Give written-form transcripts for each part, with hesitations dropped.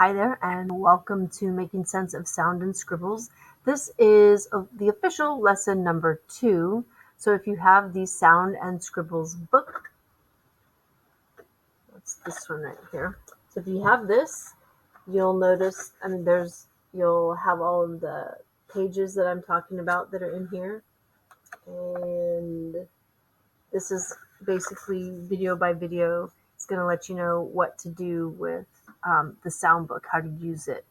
Hi there, and welcome to Making Sense of Sound and Scribbles. This is the official lesson number 2. So if you have the Sound and Scribbles book, that's this one right here. So if you have this, you'll notice, you'll have all of the pages that I'm talking about that are in here. And this is basically video by video. It's going to let you know what to do with the sound book, how to use it.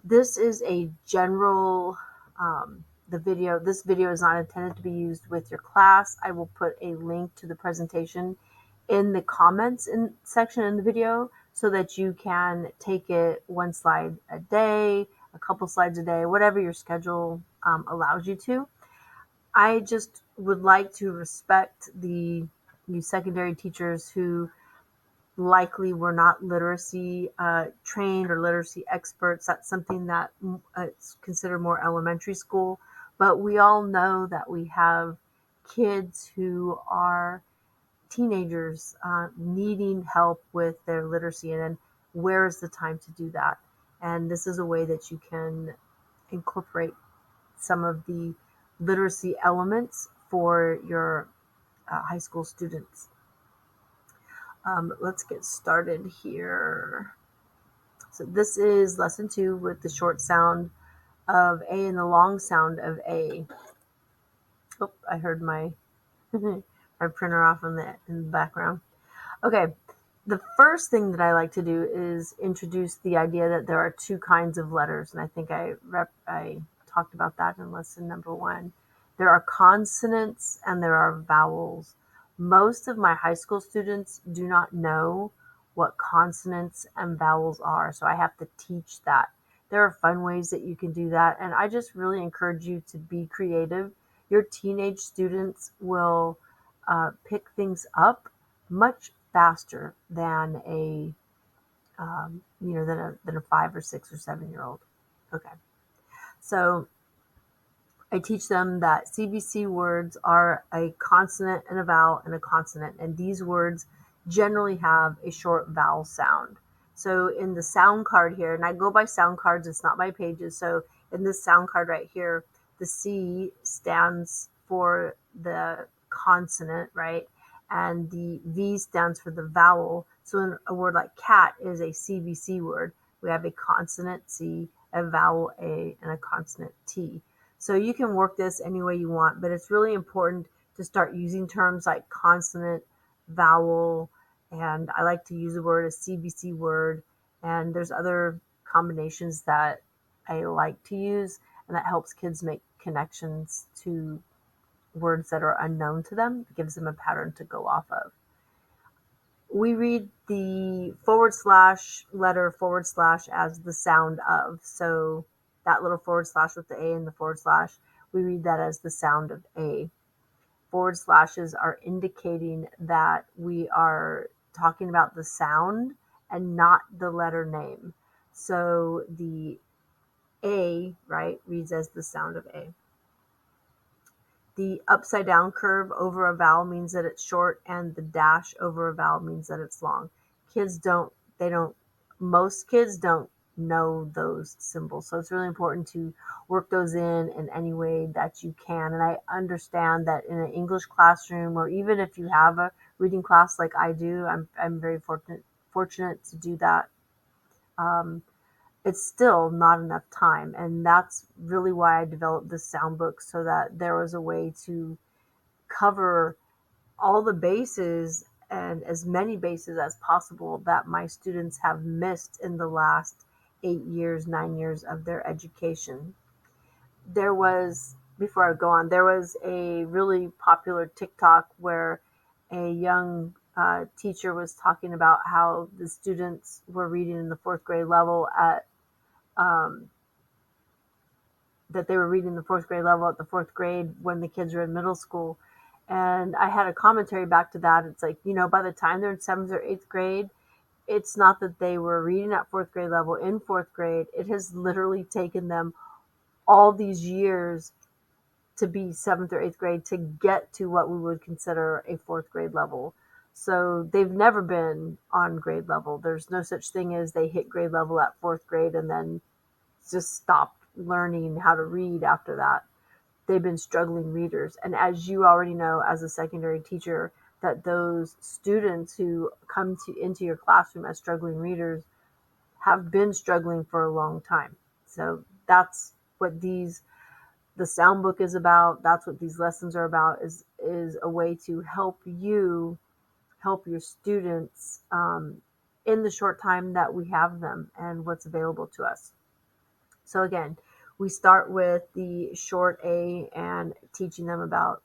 This is a general, this video is not intended to be used with your class. I will put a link to the presentation in the comments section in the video so that you can take it one slide a day, a couple slides a day, whatever your schedule allows you to. I just would like to respect you secondary teachers who likely were not literacy trained or literacy experts. That's something that it's considered more elementary school. But we all know that we have kids who are teenagers needing help with their literacy. And then where is the time to do that? And this is a way that you can incorporate some of the literacy elements for your high school students. Let's get started here. So this is lesson 2 with the short sound of A and the long sound of A. Oh, I heard my my printer off in the background. Okay, the first thing that I like to do is introduce the idea that there are 2 kinds of letters, and I think I talked about that in lesson number 1. There are consonants and there are vowels. Most of my high school students do not know what consonants and vowels are, so I have to teach that. There are fun ways that you can do that, and I just really encourage you to be creative. Your teenage students will pick things up much faster than a than a 5 or 6 or 7-year-old. Okay, so I teach them that CVC words are a consonant and a vowel and a consonant, and these words generally have a short vowel sound. So in the sound card here, and I go by sound cards, it's not by pages. So in this sound card right here, the C stands for the consonant, right? And the V stands for the vowel. So in a word like cat is a CVC word. We have a consonant C, a vowel A, and a consonant T. So you can work this any way you want, but it's really important to start using terms like consonant, vowel, and I like to use the word a CVC word, and there's other combinations that I like to use, and that helps kids make connections to words that are unknown to them. It gives them a pattern to go off of. We read the / letter / as the sound of. So that little / with the A and the /, we read that as the sound of A. / are indicating that we are talking about the sound and not the letter name. So the A, right, reads as the sound of A. The upside down curve over a vowel means that it's short, and the dash over a vowel means that it's long. Most kids don't know those symbols. So it's really important to work those in any way that you can. And I understand that in an English classroom, or even if you have a reading class like I do, I'm very fortunate to do that. It's still not enough time. And that's really why I developed this sound book, so that there was a way to cover all the bases and as many bases as possible that my students have missed in the last 8 years, 9 years of their education. Before I go on, there was a really popular TikTok where a young teacher was talking about how the students were reading in the 4th grade level that they were reading the 4th grade level at the 4th grade when the kids were in middle school. And I had a commentary back to that. It's like, by the time they're in 7th or 8th grade, it's not that they were reading at 4th grade level in 4th grade. It has literally taken them all these years to be 7th or 8th grade to get to what we would consider a 4th grade level. So they've never been on grade level. There's no such thing as they hit grade level at 4th grade and then just stopped learning how to read after that. They've been struggling readers. And as you already know, as a secondary teacher, that those students who come into your classroom as struggling readers have been struggling for a long time. So that's what the sound book is about. That's what these lessons are about, is a way to help your students in the short time that we have them and what's available to us. So again, we start with the short A and teaching them about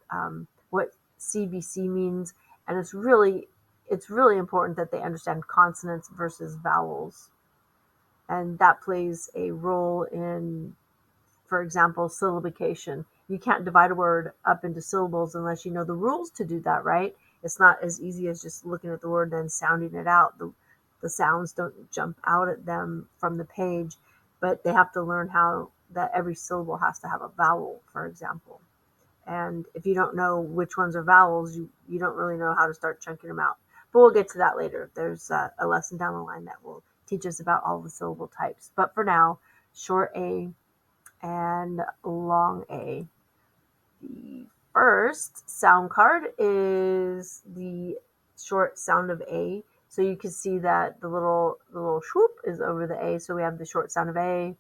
what CBC means, and it's really important that they understand consonants versus vowels, and that plays a role in, for example, syllabication. You can't divide a word up into syllables unless you know the rules to do that, right? It's not as easy as just looking at the word and sounding it out. The sounds don't jump out at them from the page, but they have to learn how that every syllable has to have a vowel, for example. And if you don't know which ones are vowels, you don't really know how to start chunking them out. But we'll get to that later. There's a lesson down the line that will teach us about all the syllable types. But for now, short A and long A. The first sound card is the short sound of A. So you can see that the little swoop is over the A. So we have the short sound of A,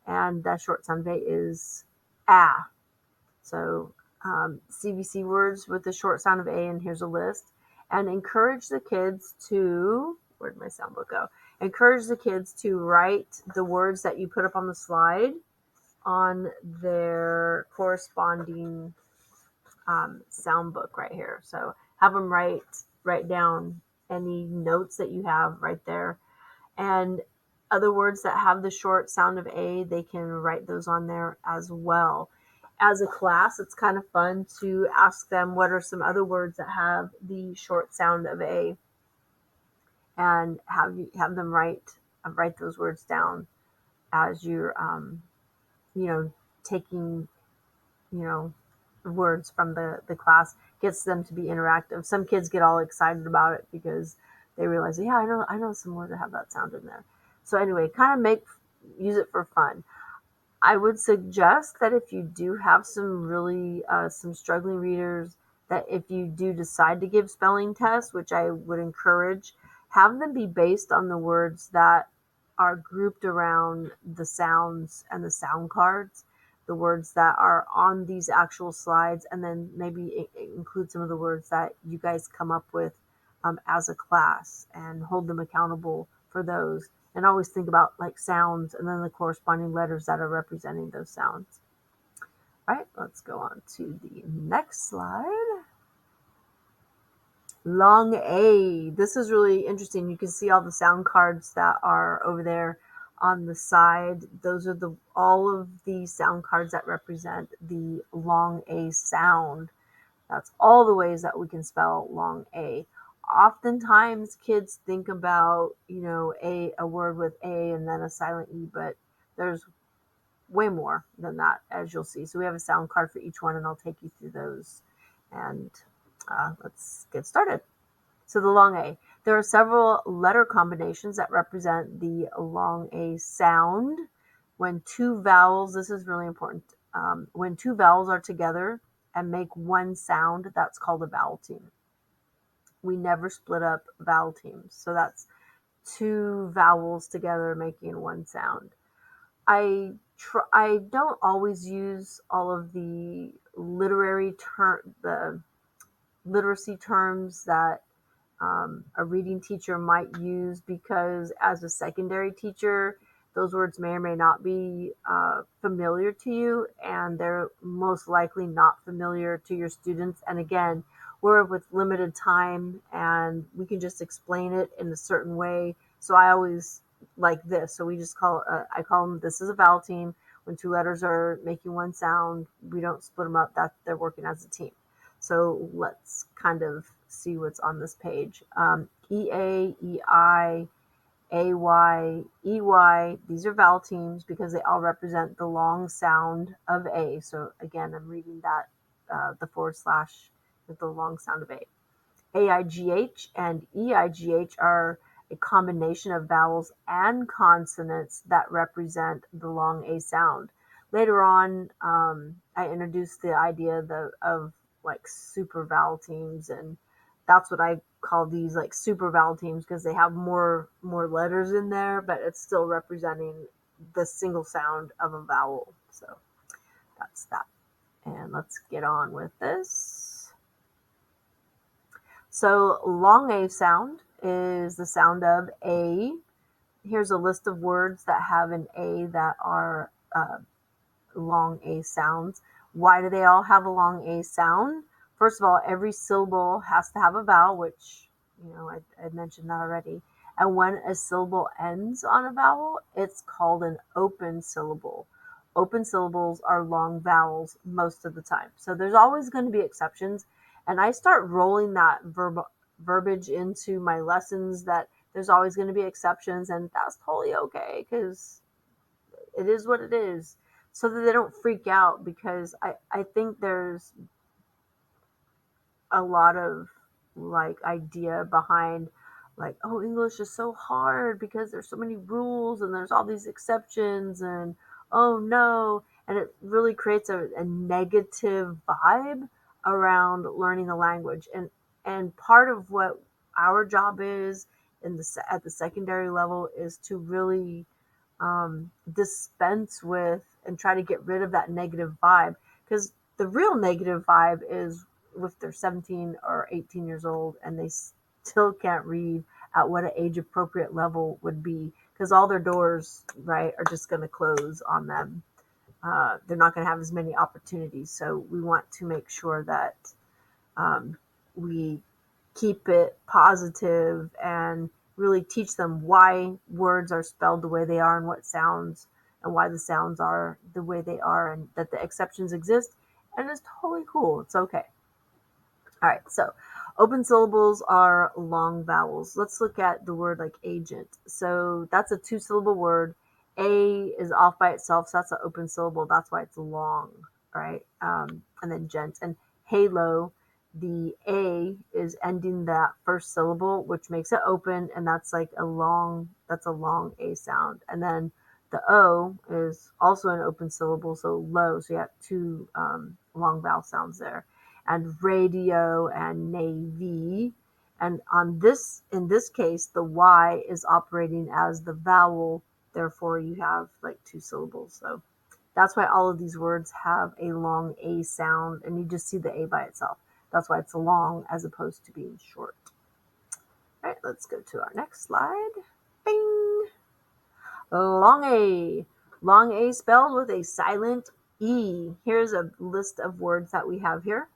and that short sound of A is ah. So CVC words with the short sound of A, and here's a list. And encourage the kids to, where'd my sound book go? Encourage the kids to write the words that you put up on the slide on their corresponding sound book right here. So have them write down any notes that you have right there. And other words that have the short sound of A, they can write those on there as well. As a class, it's kind of fun to ask them what are some other words that have the short sound of A, and have them write those words down as you're taking words from the class. Gets them to be interactive. Some kids get all excited about it because they realize, yeah, I know some words that have that sound in there. So anyway, kind of use it for fun. I would suggest that if you do have some really some struggling readers, that if you do decide to give spelling tests, which I would encourage, have them be based on the words that are grouped around the sounds and the sound cards, the words that are on these actual slides, and then maybe include some of the words that you guys come up with as a class, and hold them accountable for those. And always think about like sounds and then the corresponding letters that are representing those sounds. All right, let's go on to the next slide. Long A. This is really interesting. You can see all the sound cards that are over there on the side. Those are all of the sound cards that represent the long A sound. That's all the ways that we can spell long A. Oftentimes kids think about, a word with A and then a silent E, but there's way more than that, as you'll see. So we have a sound card for each one, and I'll take you through those. And let's get started. So the long A. There are several letter combinations that represent the long A sound. When two vowels, this is really important, when two vowels are together and make one sound, that's called a vowel team. We never split up vowel teams. So that's two vowels together making one sound. I don't always use all of the the literacy terms that a reading teacher might use, because as a secondary teacher, those words may or may not be familiar to you, and they're most likely not familiar to your students. And again, we're with limited time, and we can just explain it in a certain way. So I always like this. So we just I call them, this is a vowel team. When two letters are making one sound, we don't split them up. That they're working as a team. So let's kind of see what's on this page. EA, EI, AY, EY, these are vowel teams because they all represent the long sound of A. So again, I'm reading that, the / with the long sound of A. AIGH and EIGH are a combination of vowels and consonants that represent the long A sound. Later on, I introduced the idea of like super vowel teams, and that's what I call these, like super vowel teams, because they have more letters in there, but it's still representing the single sound of a vowel. So that's that. And let's get on with this. So long A sound is the sound of A. Here's a list of words that have an A that are long A sounds. Why do they all have a long A sound? First of all, every syllable has to have a vowel, which, I mentioned that already. And when a syllable ends on a vowel, it's called an open syllable. Open syllables are long vowels most of the time. So there's always going to be exceptions. And I start rolling that verbiage into my lessons, that there's always going to be exceptions, and that's totally okay, because it is what it is, so that they don't freak out, because I think there's a lot of like idea behind, like, oh, English is so hard because there's so many rules and there's all these exceptions, and oh no, and it really creates a negative vibe around learning the language. And part of what our job is at the secondary level is to really dispense with and try to get rid of that negative vibe, because the real negative vibe is if they're 17 or 18 years old and they still can't read at what an age appropriate level would be, because all their doors, right, are just going to close on them. They're not going to have as many opportunities. So we want to make sure that we keep it positive and really teach them why words are spelled the way they are, and what sounds, and why the sounds are the way they are, and that the exceptions exist, and it's totally cool. It's okay. All right, so open syllables are long vowels. Let's look at the word like agent. So that's a 2-syllable word. A is off by itself, so that's an open syllable. That's why it's long, right? And then gent and halo. The A is ending that first syllable, which makes it open, and that's a long A sound. And then the O is also an open syllable, so low. So you have two long vowel sounds there. And radio and navy. And in this case, the Y is operating as the vowel. Therefore, you have like 2 syllables. So that's why all of these words have a long A sound, and you just see the A by itself. That's why it's long as opposed to being short. All right, let's go to our next slide. Bing! Long A. Long A spelled with a silent E. Here's a list of words that we have here.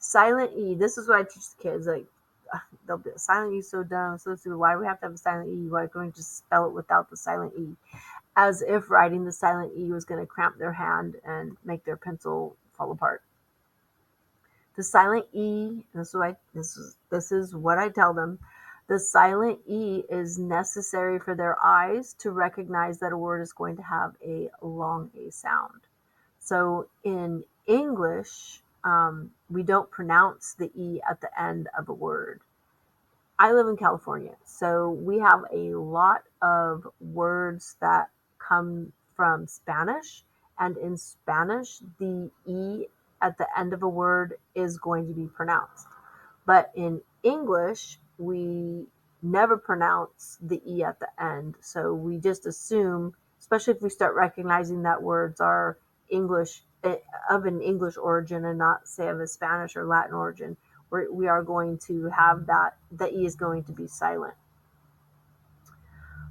Silent E. This is what I teach the kids. Like, they'll be, silent E is so dumb, so stupid. Why do we have to have a silent E? Why can't we just spell it without the silent E? As if writing the silent E was going to cramp their hand and make their pencil fall apart. The silent E, this is what I tell them. The silent E is necessary for their eyes to recognize that a word is going to have a long A sound. So in English, we don't pronounce the E at the end of a word. I live in California, so we have a lot of words that come from Spanish, and in Spanish, the E at the end of a word is going to be pronounced. But in English, we never pronounce the E at the end, so we just assume, especially if we start recognizing that words are English, of an English origin, and not, say, of a Spanish or Latin origin, we are going to have that, the E is going to be silent.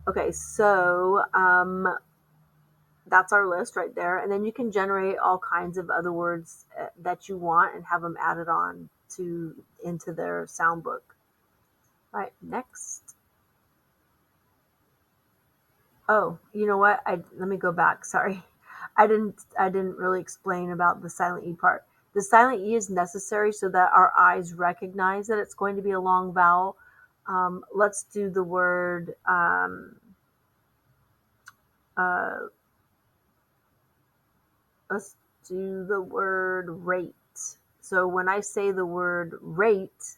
Okay, so that's our list right there. And then you can generate all kinds of other words that you want and have them added on into their sound book. All right, next. Oh, you know what? Let me go back. Sorry. I didn't really explain about the silent E part. The silent E is necessary so that our eyes recognize that it's going to be a long vowel. Let's do the word let's do the word rate. So when I say the word rate,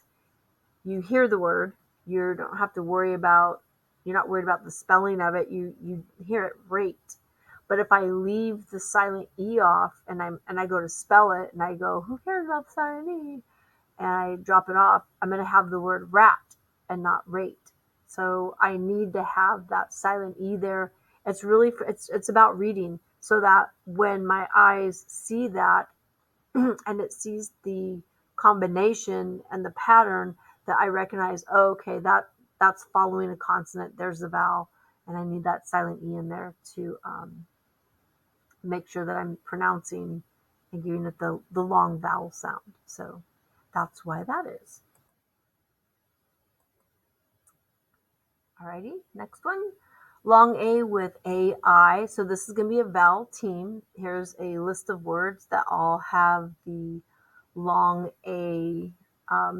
you hear the word, you don't have to worry about, you're not worried about the spelling of it. You hear it rate. But if I leave the silent E off and I go to spell it and I go, who cares about the silent E? And I drop it off, I'm going to have the word rat and not rate. So I need to have that silent E there. It's really, it's about reading so that when my eyes see that and it sees the combination and the pattern, that I recognize, oh, okay, that's following a consonant. There's the vowel, and I need that silent E in there to make sure that I'm pronouncing and giving it the long vowel sound. So that's why that is. Alrighty, next one. Long A with AI. So this is going to be a vowel team. Here's a list of words that all have the long A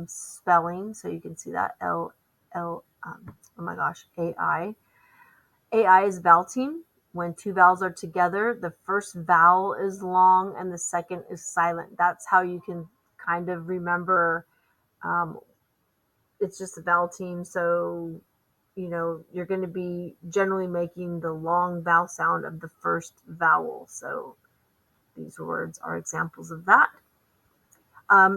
spelling. So you can see that oh my gosh, AI. AI is vowel team. When two vowels are together, the first vowel is long and the second is silent. That's how you can kind of remember. It's just a vowel team. So you're going to be generally making the long vowel sound of the first vowel. So these words are examples of that.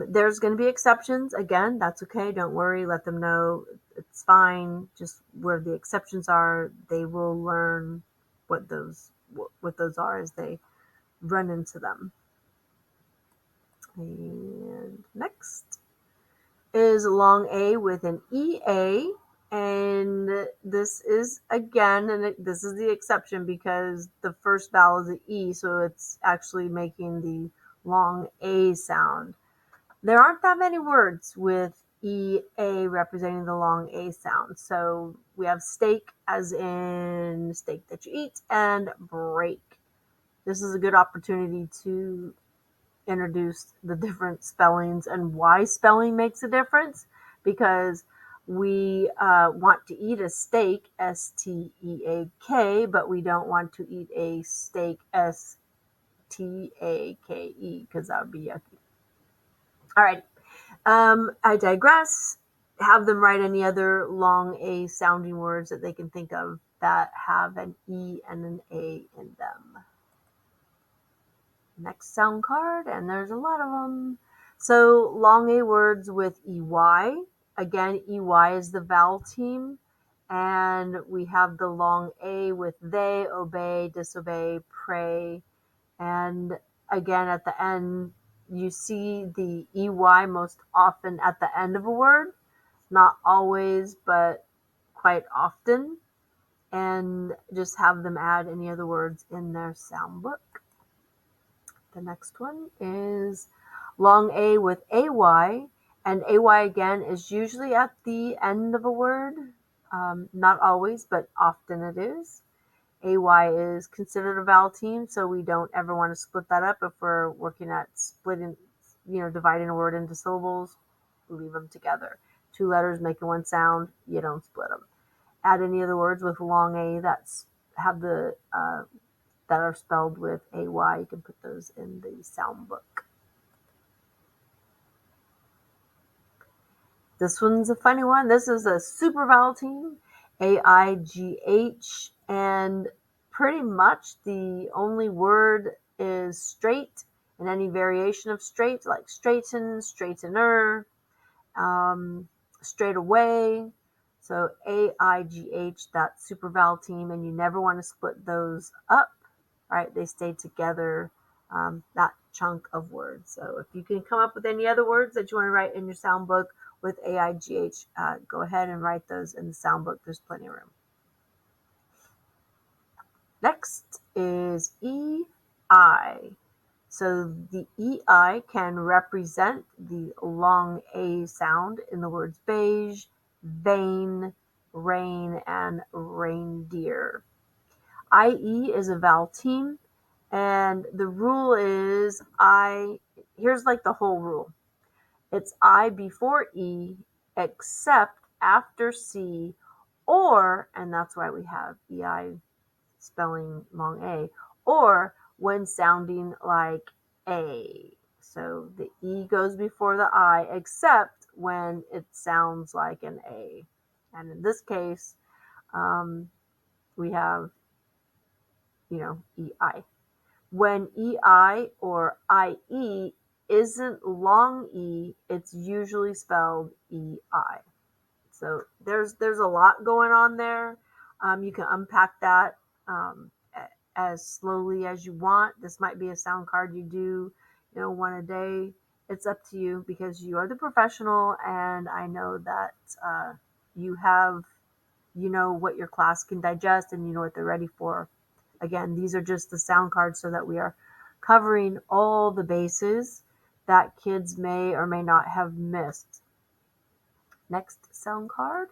There's going to be exceptions. Again, that's okay. Don't worry. Let them know it's fine. Just where the exceptions are, they will learn what those are as they run into them. And next is long A with an EA. And this is, again, this is the exception because the first vowel is an E, so it's actually making the long A sound. There aren't that many words with EA representing the long A sound. So we have steak as in steak that you eat, and break. This is a good opportunity to introduce the different spellings and why spelling makes a difference, because we want to eat a steak, STEAK, but we don't want to eat a steak, STAKE, because that would be yucky. All right. I digress. Have them write any other long A sounding words that they can think of that have an E and an A in them. Next sound card, and there's a lot of them. So long A words with EY. Again, EY is the vowel team. And we have the long A with they, obey, disobey, pray. And again, at the end, you see the EY most often at the end of a word. Not always, but quite often. And just have them add any other words in their sound book. The next one is long A with AY, and AY again is usually at the end of a word. Not always, but often it is. AY is considered a vowel team, so we don't ever want to split that up. If we're working at splitting, dividing a word into syllables, leave them together. Two letters making one sound, you don't split them. Add any other words with long A that are spelled with AY. You can put those in the sound book. This one's a funny one. This is a super vowel team, AIGH, and pretty much the only word is straight, and any variation of straight, like straighten, straightener, straight away. So AIGH, that super vowel team, and you never want to split those up. Right? They stay together, that chunk of words. So if you can come up with any other words that you want to write in your sound book with AIGH, go ahead and write those in the sound book. There's plenty of room. Next is EI. So the EI can represent the long A sound in the words beige, vein, rain, and reindeer. IE is a vowel team, and the rule is here's like the whole rule. It's I before E, except after C, or, and that's why we have EI spelling long A, or when sounding like A. So the E goes before the I, except when it sounds like an A. And in this case, we have, EI. When EI or IE isn't long E, it's usually spelled EI. So there's a lot going on there. You can unpack that as slowly as you want. This might be a sound card you do, one a day. It's up to you because you are the professional, and I know that you know what your class can digest and you know what they're ready for. Again, these are just the sound cards so that we are covering all the bases that kids may or may not have missed. Next sound card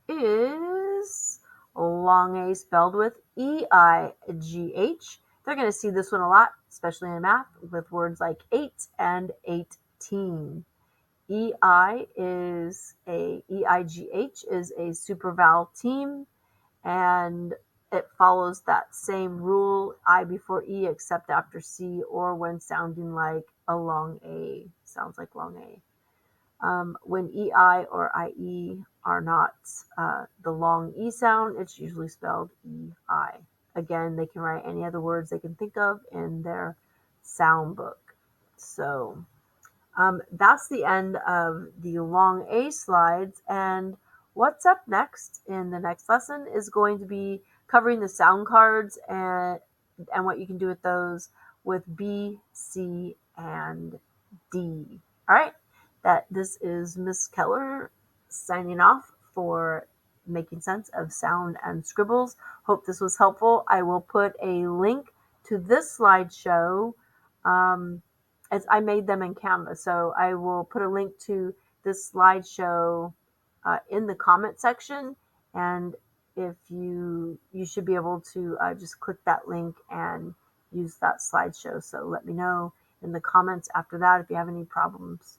is long A spelled with E-I-G-H. They're going to see this one a lot, especially in math, with words like 8 and 18. E-I-G-H is a super vowel team, and it follows that same rule, I before E except after C, or when sounding like a long A, sounds like long A. When EI or IE are not the long E sound, it's usually spelled EI. Again, they can write any other words they can think of in their sound book. So that's the end of the long A slides. And what's up next in the next lesson is going to be covering the sound cards and what you can do with those with B, C, and D. All right. This is Miss Keller signing off for Making Sense of Sound and Scribbles. Hope this was helpful. I will put a link to this slideshow as I made them in Canva. So I will put a link to this slideshow in the comment section. And if you should be able to just click that link and use that slideshow. So let me know in the comments after that if you have any problems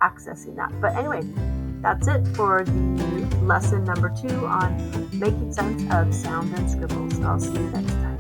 accessing that. But anyway, that's it for the lesson number 2 on making sense of sound and scribbles. I'll see you next time.